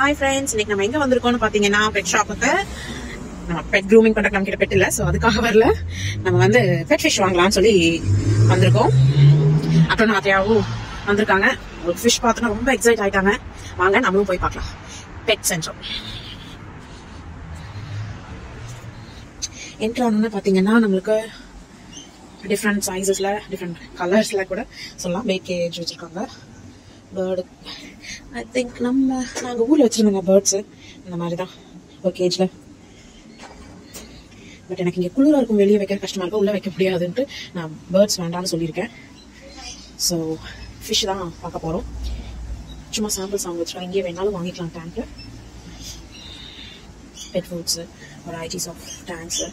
Hi friends, இன்னைக்கு நம்ம எங்க வந்திருக்கோம்னு பாத்தீங்கன்னா பெட் ஷாப்புக்கு. நம்ம பெட் க்ரூமிங் பண்றதுக்கு நம்ம கிட்ட பெட் இல்ல, சோ அதுக்காக வரல. நம்ம வந்து பெட் ஃபிஷ் வாங்கலாம்னு சொல்லி வந்திருக்கோம். அப்புறம் நாத்தையாவும் வந்திருக்காங்க. ஒரு ஃபிஷ் பார்த்தோன்னா ரொம்ப எக்ஸைட் ஆயிட்டாங்க. வாங்க நம்மளும் போய் பார்க்கலாம். பெட் சென்டர் என்ட்ரு ஆனோன்னு பாத்தீங்கன்னா நம்மளுக்கு டிஃப்ரெண்ட் சைஸஸ்ல டிஃப்ரெண்ட் கலர்ஸ்ல கூட சொல்லலாம். பேக் கேஜ் வச்சிருக்காங்க. பேர்டு ஐ திங்க் நாங்கள் ஊரில் வச்சுருந்தோங்க பேர்ட்ஸு இந்த மாதிரி தான் ஒரு கேஜில். பட் எனக்கு இங்கே குளிராக இருக்கும், வெளியே வைக்க கஷ்டமாக இருக்கும், உள்ளே வைக்க முடியாதுன்ட்டு நான் பேர்ட்ஸ் வேண்டாம்னு சொல்லியிருக்கேன். ஸோ ஃபிஷ் தான் பார்க்க போகிறோம். சும்மா சாம்பிள்ஸ் வாங்க வச்சுக்கலாம், இங்கே வேணாலும் வாங்கிக்கலாம். டேங்க்கு பெட் ஃபுட்ஸு ஒரு ஐட்டிஸ் ஆஃப் டேங்க்ஸு.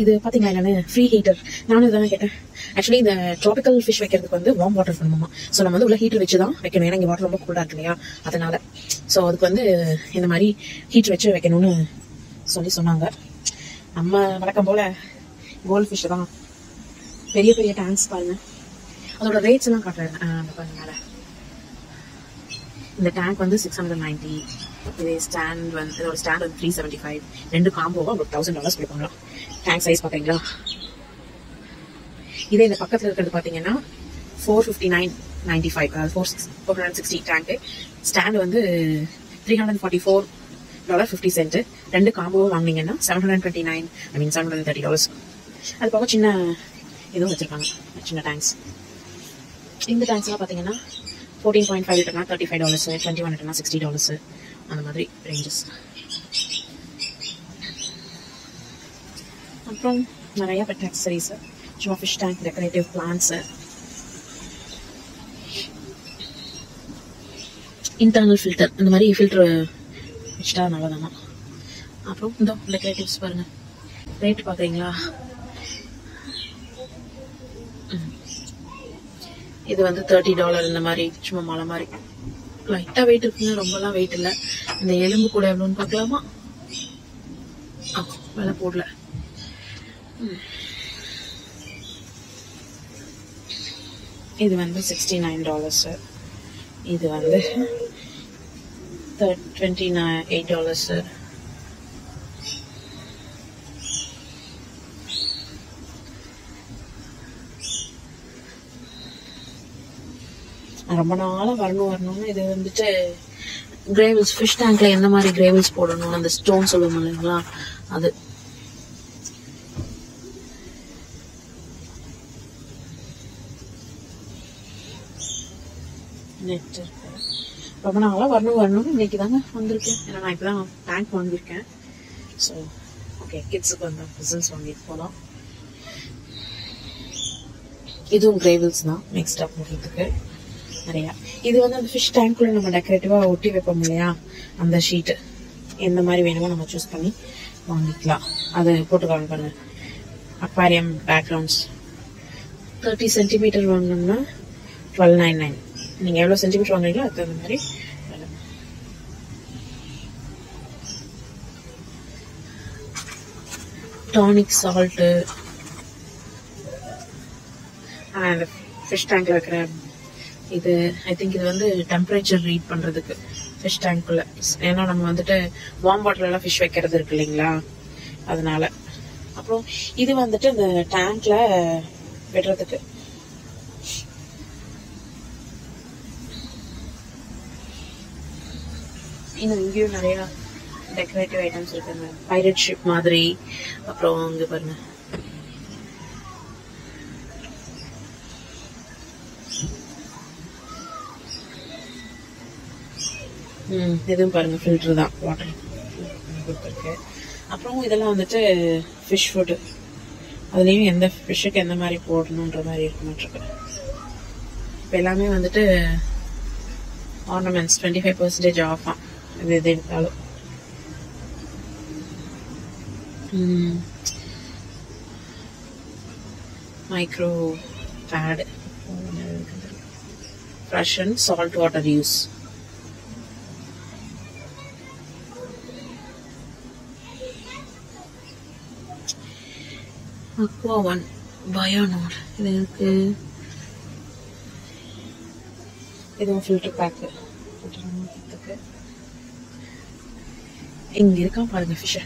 இது பார்த்தீங்களா என்னென்னு ஃப்ரீ ஹீட்டர். நானும் இதுதான் கேட்டேன். ஆக்சுவலி இந்த ட்ராபிக்கல் ஃபிஷ் வைக்கிறதுக்கு வந்து வார்ம் வாட்டர் பண்ணணுமா. ஸோ நம்ம வந்து உள்ள ஹீட்டர் வச்சு தான் வைக்கணும், ஏன்னா இங்கே வாட்டர் ரொம்ப கூடாக இருக்கு இல்லையா, அதனால. ஸோ அதுக்கு வந்து இந்த மாதிரி ஹீட்டர் வச்சு வைக்கணும்னு சொன்னாங்க. நம்ம வழக்கம் போல கோல்ட் ஃபிஷ் தான். பெரிய பெரிய டேங்க்ஸ் பாருங்க, அதோட ரேட்ஸ் எல்லாம் காட்டுறேன் பாருங்க. இந்த டேங்க் வந்து 690, இதே ஸ்டாண்ட் வந்து இதோட ஸ்டாண்ட் வந்து 375. ரெண்டு காம்போவா உங்களுக்கு $1000 பே பண்ணலாம். டேங்க் சைஸ் பாத்தீங்களா. இதே இந்த பக்கத்துல இருக்கிறது பாத்தீங்கன்னா 459.95, அதாவது 460 டேங்க். ஸ்டாண்ட் வந்து $344.50. ரெண்டு காம்போ வாங்கினீங்கன்னா $730. அது போக சின்ன இதுவும் வச்சிருக்காங்க, சின்ன டேங்க்ஸ். இந்த டேங்க்ஸ் எல்லாம் பாத்தீங்கன்னா 14.5 லிட்டர்னா $35, 21 லிட்டர்னா $60, அந்த மாதிரி ரேஞ்சஸ். அப்புறம் நிறைய பெட் ஆக்சசரிஸ், சும்மா fish tank, decorative plants, internal filter, இந்த மாதிரி ஃபில்டர் வச்சுட்டா நல்லதானா. அப்புறம் இந்த டெக்கரேட்டிவ்ஸ் பாருங்க, ரேட் பாக்குறீங்களா. இது வந்து $30. இந்த மாதிரி சும்மா மலை மாதிரி லைட்டா வெயிட் இருக்குங்க, ரொம்பலாம் வெயிட் இல்லை. இந்த எலும்பு கூட எவ்வளோன்னு பார்க்கலாமா. விலை போடல. இது வந்து $69. இது வந்து $28. ரொம்ப நாளா வரணும்னு இது வந்துட்டு கிரேவில்ஸ். ஃபிஷ் டேங்க்ல எந்த மாதிரி கிரேவில்ஸ் போடணும், அந்த ஸ்டோன் சொல்லுவோம் இல்லைங்களா, அது. நெட் இருக்கு. ரொம்ப நாளா வரணும்னு இன்னைக்கு தாங்க வந்திருக்கேன். ஏன்னா நான் இப்பதான் டேங்க் வாங்கியிருக்கேன். ஸோ ஓகே, கிட்ஸுக்கு வந்து பிசினஸ் வாங்கிட்டு போகலாம். இதுவும் கிரேவில்ஸ் தான், நெக்ஸ்ட் அப் போடுறதுக்கு நிறைய. இது வந்து அந்த ஃபிஷ் டேங்க்குள்ள நம்ம டெக்கரேட்டிவா ஒட்டி வைப்போம் இல்லையா, அந்த ஷீட்டு எந்த மாதிரி வேணுமோ நம்ம சூஸ் பண்ணி வாங்கிக்கலாம். அது போட்டுக்கலாம் பாருங்க. அக்வாரியம் பேக்ரவுண்ட்ஸ் 30 சென்டிமீட்டர் வாங்கணும்னா $12.99. நீங்க எவ்வளவு சென்டிமீட்டர் வாங்குறீங்களோ அதுக்கு அந்த மாதிரி. டானிக் சால்ட், அந்த ஃபிஷ் டேங்க்ல இருக்கிற இது ஐ திங்க் இது வந்து டெம்பரேச்சர் ரீட் பண்றதுக்கு ஃபிஷ் டேங்க்குள்ள. ஏன்னா நம்ம வந்துட்டு வார்ம் வாட்டர்ல எல்லாம் ஃபிஷ் வைக்கிறது இருக்கு இல்லைங்களா, அதனால. அப்புறம் இது வந்துட்டு இந்த டேங்க்ல விடுறதுக்கு. இன்னும் இங்கேயும் நிறைய டெக்கரேட்டிவ் ஐட்டம்ஸ் இருக்குங்க, பைரட் ஷிப் மாதிரி. அப்புறம் இங்க பாருங்க, இதுவும் பாருங்க ஃபில்டர் தான், வாட்டர் கொடுத்துருக்கு. அப்புறம் இதெல்லாம் வந்துட்டு ஃபிஷ் ஃபுட், அதுலேயும் எந்த ஃபிஷ்ஷுக்கு எந்த மாதிரி போடணுன்ற மாதிரி இருக்க மாட்டிருக்கு. இப்போ எல்லாமே வந்துட்டு ஆர்னமெண்ட்ஸ் 25% ஆஃப் தான். இது எடுத்தாலும் micro pad, fresh and salt water use. Aqua One Bionor, இது இருக்கு. இதுவும் ஃபில்டர் பேக்கு. இங்க இருக்கா பாருங்க ஃபிஷ்.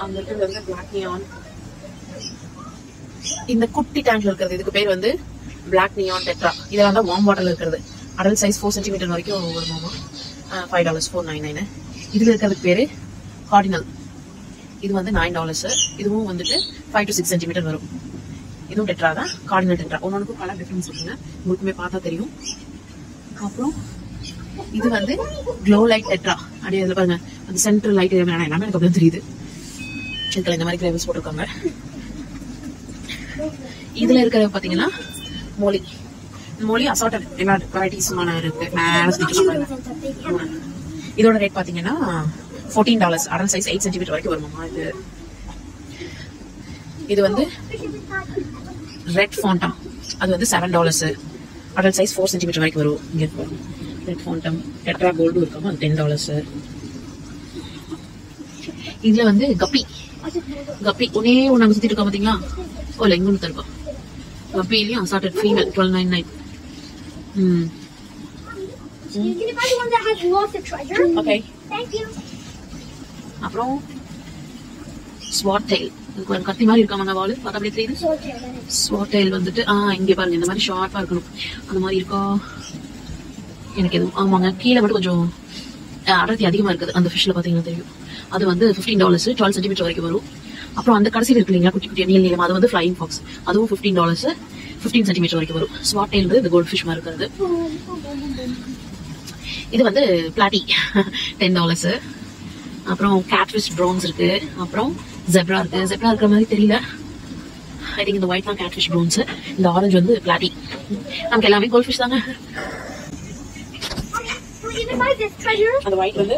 அங்க இருக்கிறது வந்து பிளாக் நியான். இந்த குட்டி டேங்க்ல இருக்கிறது இதுக்கு பேர் வந்து பிளாக் நியான் டெட்ரா. இதுல வந்து வார்ம் வாட்டர்ல இருக்கிறது. அடல்ட் சைஸ் 4 சென்டிமீட்டர் வரைக்கும் வருமாமா. $5 $4.99. இதுல இருக்கிறதுக்கு பேரு கார்டினல். இது வந்து $9. இதுவும் வந்துட்டு 5 to 6 சென்டிமீட்டர் வரும். இதுவும் டெட்ரா தான், கார்டினல் டெட்ரா. ஒன்னொன்னுக்கும் கலர் டிஃபரன்ஸ் இருக்குங்க, உங்களுக்குமே பார்த்தா தெரியும். அப்புறம் இது வந்து க்ளோ லைட் டெட்ரா. அப்படியே இதுல பாருங்க அந்த சென்ட்ரல் லைட் எல்லாமே எனக்கு அப்படியே தெரியுது. இதுல இந்த மாதிரி கிரேவல்ஸ் போட்டிருக்காங்க. இதுல இருக்கிறது பாத்தீங்கன்னா மோலி. மோலி அசார்டட் எல்லா வெரைட்டிஸுமான இருக்கு. இதோட ரேட் பாத்தீங்கன்னா $14. அடல்ட் சைஸ் 8 சென்டிமீட்டர் வரைக்கும் வருமாமா. இது வந்து ரெட் ஃபாண்டம். அது வந்து $7. அடல்ட் சைஸ் 4 சென்டிமீட்டர் வரைக்கும் வரும். இங்க ரெட் ஃபாண்டம் டெட்ரா கோல்டு இருக்காம அது $10. இதுல வந்து கப்பி. கப்பி ஒன்னே ஒண்ணு அங்க சுத்திட்டு இருக்கா பாத்தீங்களா? ஓ இல்ல, இங்க ஒண்ணு இருக்கா. கப்பிலையும் assorted female $12.99. Okay. Thank you. அப்புறம் ஸ்வாட் டெயில். இதுக்கு ஒரு கத்தி மாதிரி இருக்காங்க வால், பார்த்தா அப்படியே தெரியுது. ஸ்வாட் டெயில் வந்துட்டு இங்க பாருங்க, இந்த மாதிரி ஷார்ப்பா இருக்கணும். அந்த மாதிரி இருக்கா எனக்கு எதுவும். ஆமாங்க, கீழே மட்டும் கொஞ்சம் அடர்த்தி அதிகமா இருக்குது. அந்த ஃபிஷ்ல பாத்தீங்கன்னா தெரியும். அது வந்து $15, 12 சென்டிமீட்டர் வரைக்கும் வரும். அப்புறம் அந்த கடைசியில் இருக்கு இல்லைங்களா குட்டி குட்டி நீல் நீளம், அது வந்து ஃபிளைங் ஃபாக்ஸ். அதுவும் $15, 15 சென்டிமீட்டர் வரைக்கும் வரும். ஸ்வாட் டெயில் வந்து இந்த கோல்ட் ஃபிஷ் மாதிரி இருக்கிறது. இது வந்து பிளாட்டி $10. அப்புறம் கேட்ஃபிஷ் ப்ரோன்ஸ் இருக்கு. அப்புறம் ஜெப்ரா இருக்கு. ஜெப்ரா இருக்கிற மாதிரி தெரியல. ஐ திங்க் இந்த ஒயிட் தான் கேட்ஃபிஷ் ப்ரோன்ஸ், இந்த ஆரஞ்சு வந்து பிளாட்டி. நமக்கு எல்லாமே கோல்ட் ஃபிஷ் தாங்க. அந்த ஒயிட் வந்து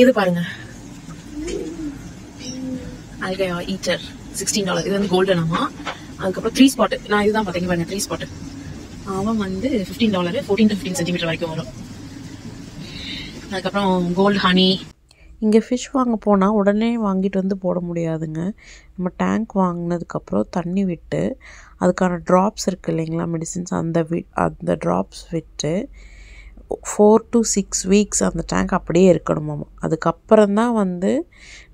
இது பாருங்க, அல்கையா ஈட்டர் $16. இது வந்து கோல்டன் ஆமா. அதுக்கப்புறம் 3 ஸ்பாட். நான் இதுதான் பாத்தீங்க பாருங்க, 3 ஸ்பாட். அவன் வந்து $15, 14 to 15 சென்டிமீட்டர் வரைக்கும் வரும். அதுக்கப்புறம் கோல்டு ஹனி. இங்கே ஃபிஷ் வாங்க போனால் உடனே வாங்கிட்டு வந்து போட முடியாதுங்க. நம்ம டேங்க் வாங்கினதுக்கப்புறம் தண்ணி விட்டு அதுக்கான ட்ராப்ஸ் இருக்குது இல்லைங்களா, மெடிசின்ஸ், அந்த ட்ராப்ஸ் விட்டு 4 to 6 வீக்ஸ் அந்த டேங்க் அப்படியே இருக்கணுமாம். அதுக்கப்புறம் தான் வந்து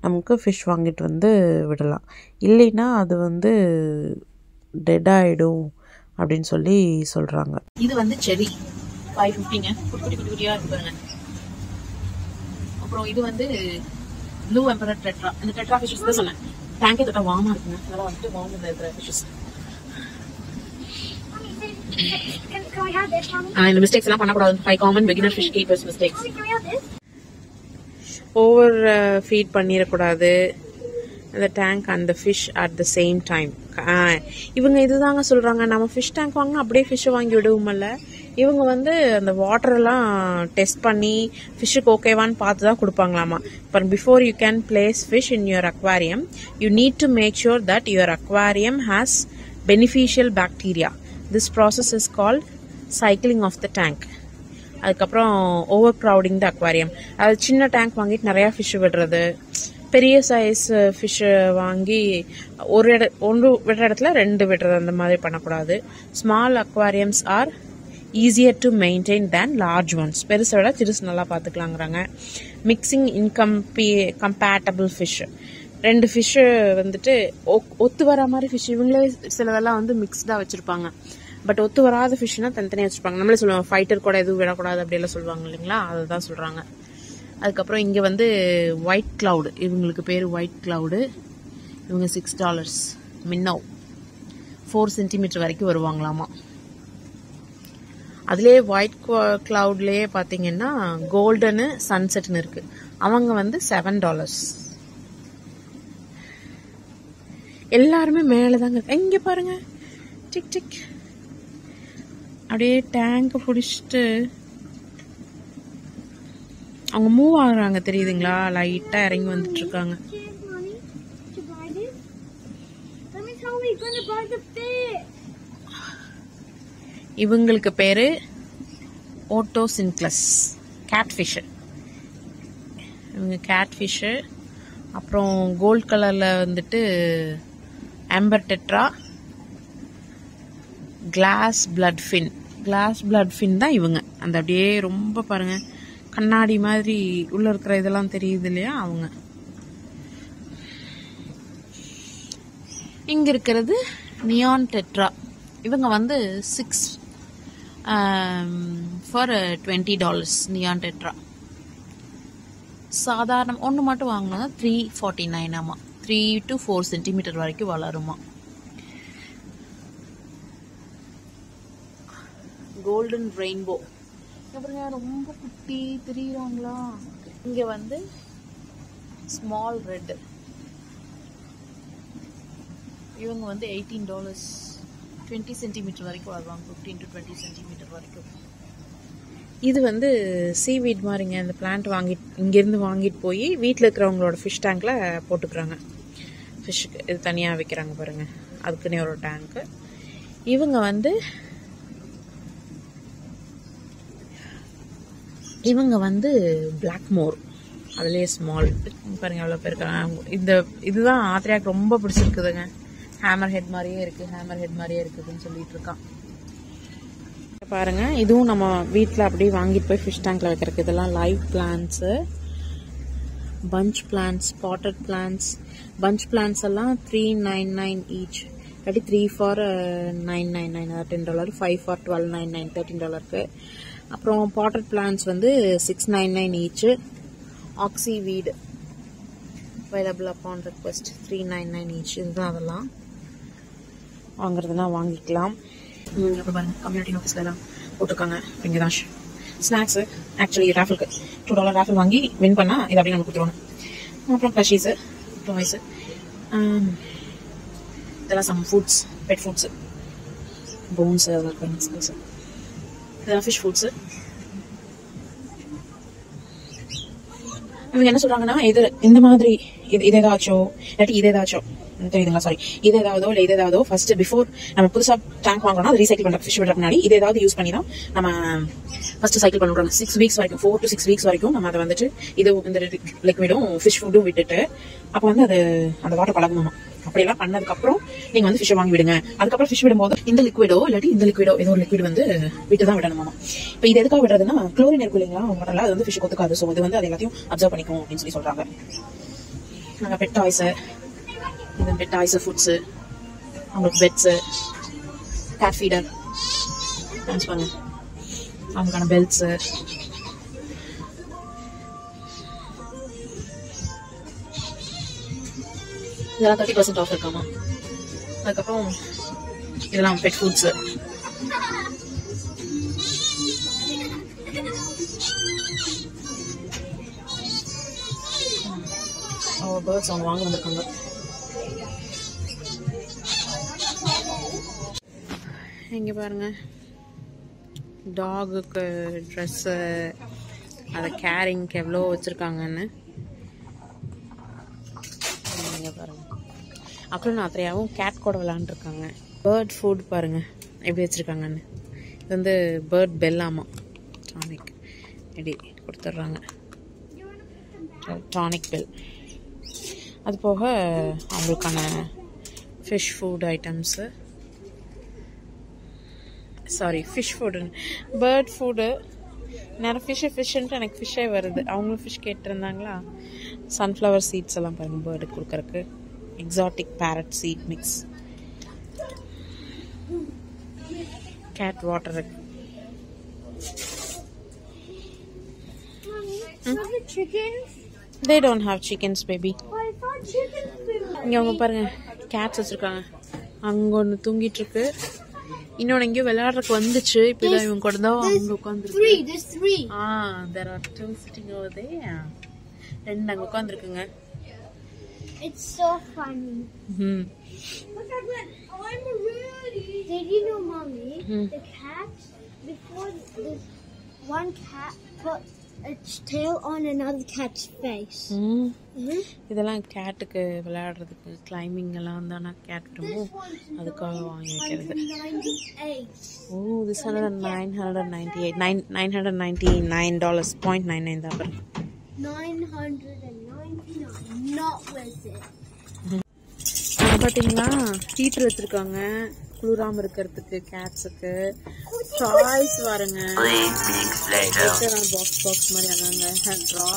நமக்கு ஃபிஷ் வாங்கிட்டு வந்து விடலாம். இல்லைன்னா அது வந்து டெட் ஆகிடும் அப்படின்னு சொல்லி சொல்கிறாங்க. இது வந்து செரி $5.50ங்க. குட்டி குட்டி குட்டியா இருக்கு பாருங்க. அப்புறம் இது வந்து ப்ளூ எம்பரர் டெட்ரா. இந்த டெட்ரா ஃபிஷஸ் தான் சொன்னேன், டேங்கே தொட்டா வார்மா இருக்குங்க. அதெல்லாம் வந்துட்டு வார்ம் இருக்கிற ஃபிஷஸ். இந்த மிஸ்டேக்ஸ் எல்லாம் பண்ணக்கூடாது. 5 common beginner fish keepers mistakes. Over feed பண்ணிடக்கூடாது அந்த tank and fish at the same time. இவங்க இதுதாங்க சொல்கிறாங்க, நம்ம ஃபிஷ் டேங்க் வாங்கினா அப்படியே ஃபிஷ்ஷை வாங்கி விடுவோம்ல. இவங்க வந்து அந்த வாட்டரெல்லாம் டெஸ்ட் பண்ணி ஃபிஷ்ஷுக்கு ஓகேவான்னு பார்த்து தான் கொடுப்பாங்களாமா. But before you can place fish in your aquarium, you need to make sure that your aquarium has beneficial bacteria. This process is called cycling of the tank. அதுக்கப்புறம் ஓவர் க்ரௌடிங் த அக்வாரியம். அது சின்ன tank வாங்கிட்டு நிறையா fish விடுறது, பெரிய size fish வாங்கி ஒன்று விடுற இடத்துல 2 விடுறது, அந்த மாதிரி பண்ணக்கூடாது. Small aquariums are easier to maintain than large ones. பெருசை விட சிறுசு நல்லா பார்த்துக்கலாங்கிறாங்க. Mixing compatible fish. 2 ஃபிஷ்ஷு வந்துட்டு ஒத்து வர மாதிரி ஃபிஷ். இவங்களே சிலதெல்லாம் வந்து மிக்ஸ்டாக வச்சுருப்பாங்க. பட் ஒத்து வராத ஃபிஷ்னா தனித்தனியாக வச்சுருப்பாங்க. நம்மளே சொல்லுவாங்க ஃபைட்டர் கூட எதுவும் விடக்கூடாது அப்படியெல்லாம் சொல்லுவாங்க இல்லைங்களா, அதை தான் சொல்கிறாங்க. அதுக்கப்புறம் இங்கே வந்து ஒயிட் கிளவுடு. இவங்களுக்கு பேர் ஒயிட் கிளவுடு. இவங்க $6. மின்னவ் 4 சென்டிமீட்டர் வரைக்கும் வருவாங்களாமா. அதுலேயே ஒயிட் கிளவுட்லேயே பார்த்தீங்கன்னா கோல்டனு சன்செட்னு இருக்குது. அவங்க வந்து $7. எல்லாருமே மேலே தாங்க இருக்கு. இங்கே பாருங்க, டிக் டிக் அப்படியே டேங்க் பிடிச்சிட்டு அவங்க மூவ் ஆகுறாங்க தெரியுதுங்களா, லைட்டாக இறங்கி வந்துட்டு இருக்காங்க. இவங்களுக்கு பேரு ஓட்டோசின்க்ளஸ் கேட்ஃபிஷ். இவங்க கேட்ஃபிஷ்ஷு. அப்புறம் கோல்ட் கலரில் வந்துட்டு amber tetra, glass blood fin. Glass blood fin தான் இவங்க. அந்த அப்படியே ரொம்ப பாருங்க கண்ணாடி மாதிரி உள்ள இருக்கிற இதெல்லாம் தெரியுது இல்லையா, அவங்க. இங்க இருக்கிறது நியான் டெட்ரா. இவங்க வந்து 6 ஃபார் $20 நியான் டெட்ரா. சாதாரண ஒன்று மட்டும் வாங்கினா $349 ஆமா. 3 to 4 சென்டிமீட்டர் வரைக்கும் வளருமா. கோல்டன் ரெயின்போ அப்புறம் ரொம்ப குட்டி தெரியுறாங்களா. இங்க வந்து ஸ்மால் ரெட். இவங்க வந்து $18, 20 சென்டிமீட்டர் வரைக்கும் வருவாங்க. 15 to 20 சென்டிமீட்டர் வரைக்கும். இது வந்து சீவீட் மாதிரிங்க. இந்த பிளான்ட் இங்கேருந்து வாங்கிட்டு போய் வீட்டில் இருக்கிறவங்களோட ஃபிஷ் டேங்க்ல போட்டுக்கிறாங்க. ஃபிஷ்ஷுக்கு இது தனியாக வைக்கிறாங்க பாருங்க, அதுக்குன்னே ஒரு டேங்க்கு. இவங்க வந்து பிளாக்மோர், அதுலேயே ஸ்மால் பாருங்க எவ்வளோ பேர் இருக்காங்க. இதுதான் ஆத்ரியாவுக்கு ரொம்ப பிடிச்சிருக்குதுங்க. ஹேமர் ஹெட் மாதிரியே இருக்குதுன்னு சொல்லிட்டு இருக்கான். பாருங்க இதுவும் நம்ம வீட்டில் அப்படியே வாங்கிட்டு போய் ஃபிஷ் டேங்க்ல வைக்கிறதுக்கு. இதெல்லாம் live plants, bunch plants, potted plants. Bunch plants எல்லாம் $399 ஈச், இல்லாட்டி 3 for $999, $10, 5 for $1299, $13. அப்புறம் பாட்டட் பிளான்ட்ஸ் வந்து $699 ஈச். ஆக்சி வீடு அவைலபிள் அப்பான் ரெக்வெஸ்ட், $399 ஈச். இதுதான் அதெல்லாம் வாங்குறதுனா வாங்கிக்கலாம். அப்புறம் பாருங்க கம்யூனிட்டி ஆஃபீஸ்ல எல்லாம் போட்டிருக்காங்க. இங்கே தான் ஸ்நாக்ஸு. ஆக்சுவலி ராஃபிலுக்கு $2 ராஃபில் வாங்கி வின் பண்ணா இது அப்படி நம்ம கொடுத்துருவாங்க. அப்புறம் ப்ளஷீஸு, டாய்ஸு, இதெல்லாம் some foods, pet foods, bones, அதெல்லாம் இருக்காங்க. இதெல்லாம் ஃபிஷ் ஃபுட்ஸு. இவங்க என்ன சொல்றாங்கன்னா, இது இந்த மாதிரி இது ஏதாச்சோ இல்லாட்டி இது ஏதாச்சோ தெரியுதுங்களா, சாரி இது ஏதாவதோ இல்லை இது ஏதாவதோ ஃபர்ஸ்ட் பிஃபோர் நம்ம புதுசா டேங்க் வாங்கணும், அது ரீசைக்கிள் பண்ற ஃபிஷ் விடுற முன்னாடி இது ஏதாவது யூஸ் பண்ணி தான் நம்ம ஃபர்ஸ்ட் சைக்கிள் பண்ணுறோம். 6 வீக்ஸ் வரைக்கும், 4 to 6 வீக்ஸ் வரைக்கும் நம்ம அதை வந்துட்டு இது இந்த லிக்விடும் ஃபிஷ் ஃபுட்டும் விட்டுட்டு அப்போ வந்து அது அந்த வாட்டர் பழகணுமா. அப்படியெல்லாம் பண்ணதுக்கு அப்புறம் நீங்க வந்து ஃபிஷ் வாங்கி விடுங்க. அதுக்கப்புறம் ஃபிஷ் விடும்போது இந்த லிக்விடோ இல்லாட்டி இந்த லிக்விடோ ஏதோ ஒரு லிக்விட் வந்து விட்டு தான் விடணுமா. இப்போ இது எதுக்காக விடுறதுன்னா, குளோரின் இருக்கும் இல்லைங்களா வாட்டர்ல, அது வந்து ஃபிஷ் ஒத்துக்காது. ஸோ இது வந்து அது எல்லாத்தையும் அப்சர்வ் பண்ணிக்கும் அப்படின்னு சொல்லி சொல்றாங்க. நாங்கள் பெட் டாய்ஸு, இந்த பெட் டாய்ஸு, ஃபுட்ஸு, அவங்களுக்கு பெட்ஸு, கேட் ஃபீடர், பண்ணு அவங்களுக்கான பெல்ட்ஸு, இதெல்லாம் 30% ஆஃப் இருக்காமா. அதுக்கப்புறம் இதெல்லாம் பெட் ஃபுட்ஸு. பேர்ட்ஸ் அவங்க வாங்க வந்திருக்காங்க. இங்கே பாருங்க டாகுக்கு ட்ரெஸ்ஸு, அதை கேரிங்க்கு எவ்வளோ வச்சுருக்காங்கன்னு இங்கே பாருங்க. அப்புறம் நாத்திரையாவும் கேட் கூட விளாண்டுருக்காங்க. பேர்ட் ஃபுட் பாருங்க எப்படி வச்சுருக்காங்கன்னு. இது வந்து பேர்ட் பெல்லாமா, டானிக் எப்படி கொடுத்துட்றாங்க, டானிக் பெல். அது போக அவங்களுக்கான fish food items, sorry fish food, bird food. நேரம் ஃபிஷ்ஷுன்ட்டு எனக்கு ஃபிஷ்ஷே வருது. அவங்களும் ஃபிஷ் கேட்டிருந்தாங்களா. சன்ஃப்ளவர் சீட்ஸ் எல்லாம் பாருங்கள் பேர்டுக்கு கொடுக்குறக்கு. Exotic parrot seed mix, cat water. They don't have chickens, baby. இங்கே அவங்க பாருங்க கேட்ஸ் வச்சுருக்காங்க. அங்கே ஒன்று தூங்கிட்டு இருக்கு, இன்னொன்று எங்கேயோ விளையாடுறதுக்கு வந்துச்சு. இப்போ இதான் இவங்க கூட தான் அங்கே உட்காந்துருக்கு. There are 2 sitting over there. 2 அங்கே உட்காந்துருக்குங்க. It's so funny. Did you know, Mommy, the cat, before this one cat put its tail on another cat's face. இதெல்லாம் கேட்டுக்கு விளையாடுறதுக்கு, கிளைம்பிங் எல்லாம் தானே கேட் விடுமோ அதுக்காக வாங்கி வைக்கிறது. This $998, $999.99 தான் பாருங்க. $999, not worth it. பார்த்தீங்களா ஹீட்டர் வச்சுருக்காங்க குளிராமல் இருக்கிறதுக்கு கேட்ஸுக்கு. டாய்ஸ் பாருங்க, பாக்ஸ் மாதிரி அங்கங்க ட்ரா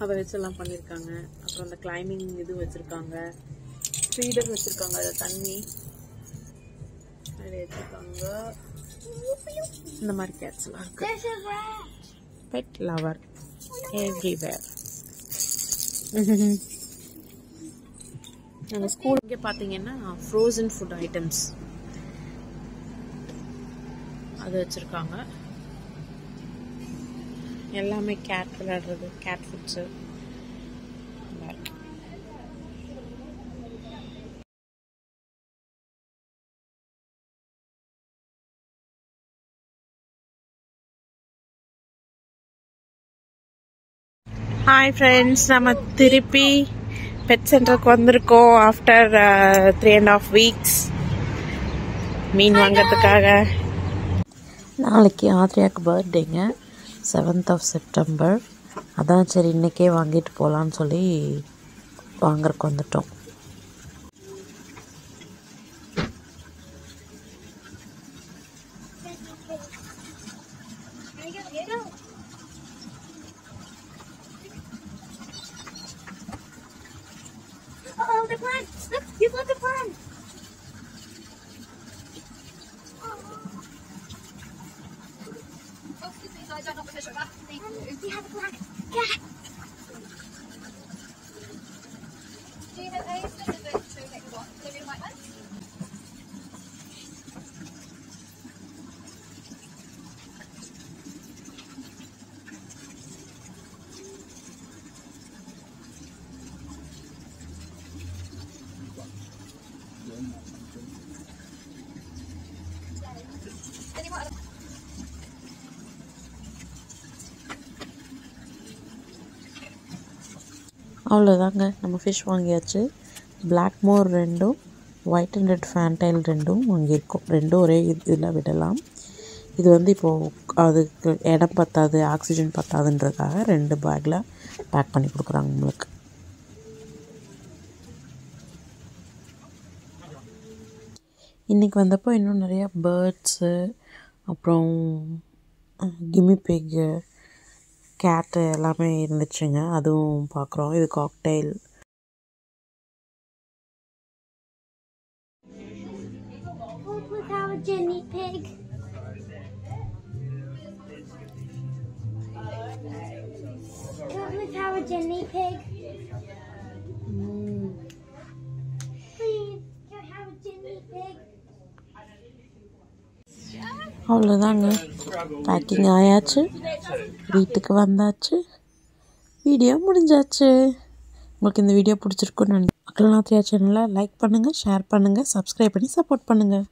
அதை வச்செல்லாம் பண்ணியிருக்காங்க. அப்புறம் அந்த கிளைம்பிங் இது வச்சுருக்காங்க, ஃபீடர் வச்சுருக்காங்க, அதை தண்ணி அதில் வச்சுருக்காங்க. இந்த மாதிரி கேட்ஸ்லாம் இருக்கு. Pet lover everywhere. நாங்கள் ஸ்கூல் இங்கே பார்த்தீங்கன்னா ஃப்ரோசன் ஃபுட் ஐட்டம்ஸ் அது வச்சுருக்காங்க. எல்லாமே கேட் விளையாடுறது, கேட் ஃபுட்ஸு. ஹாய் ஃப்ரெண்ட்ஸ், நம்ம திருப்பி பெட் சென்டருக்கு வந்திருக்கோம் ஆஃப்டர் 3.5 weeks மீன் வாங்கிறதுக்காக. நாளைக்கு ஆத்ரியாவுக்கு பர்த்டேங்க, 7th of September. அதான் சரி இன்றைக்கே வாங்கிட்டு போகலான்னு சொல்லி வாங்கறதுக்கு வந்துட்டோம். Oh, the plant! Look, you got the plant! Oh, excuse me, so I don't know the fish over. Thank you. We have a plant. Yeah. Do you have a specific two that you want? Blue and white ones? அவ்வளோதாங்க, நம்ம fish வாங்கியாச்சு. Black moor 2, white and red fantail 2 வாங்கியிருக்கோம். 2 ஒரே இதில் விடலாம். இது வந்து இப்போது அதுக்கு இடம் பத்தாது, ஆக்சிஜன் பத்தாதுன்றதுக்காக 2 பேக்கில் பேக் பண்ணி கொடுக்குறாங்க நம்மளுக்கு. இன்றைக்கி வந்தப்போ இன்னும் நிறையா பேர்ட்ஸு, அப்புறம் கிம்மி பிக்கு, கேட்டு எல்லாமே இருந்துச்சுங்க, அதுவும் பார்க்குறோம். இது cocktail. Look how a guinea pig. Look how a guinea pig. Please, can I have a guinea pig? அவ்வளோதாங்க, பேக்கிங் ஆயாச்சு, வீட்டுக்கு வந்தாச்சு, வீடியோ முடிஞ்சாச்சு. உங்களுக்கு இந்த வீடியோ பிடிச்சிருக்குன்னு நினைக்கிறேன். மக்கள் ஆத்ரியா சேனலை லைக் பண்ணுங்கள், ஷேர் பண்ணுங்கள், சப்ஸ்கிரைப் பண்ணி சப்போர்ட் பண்ணுங்கள்.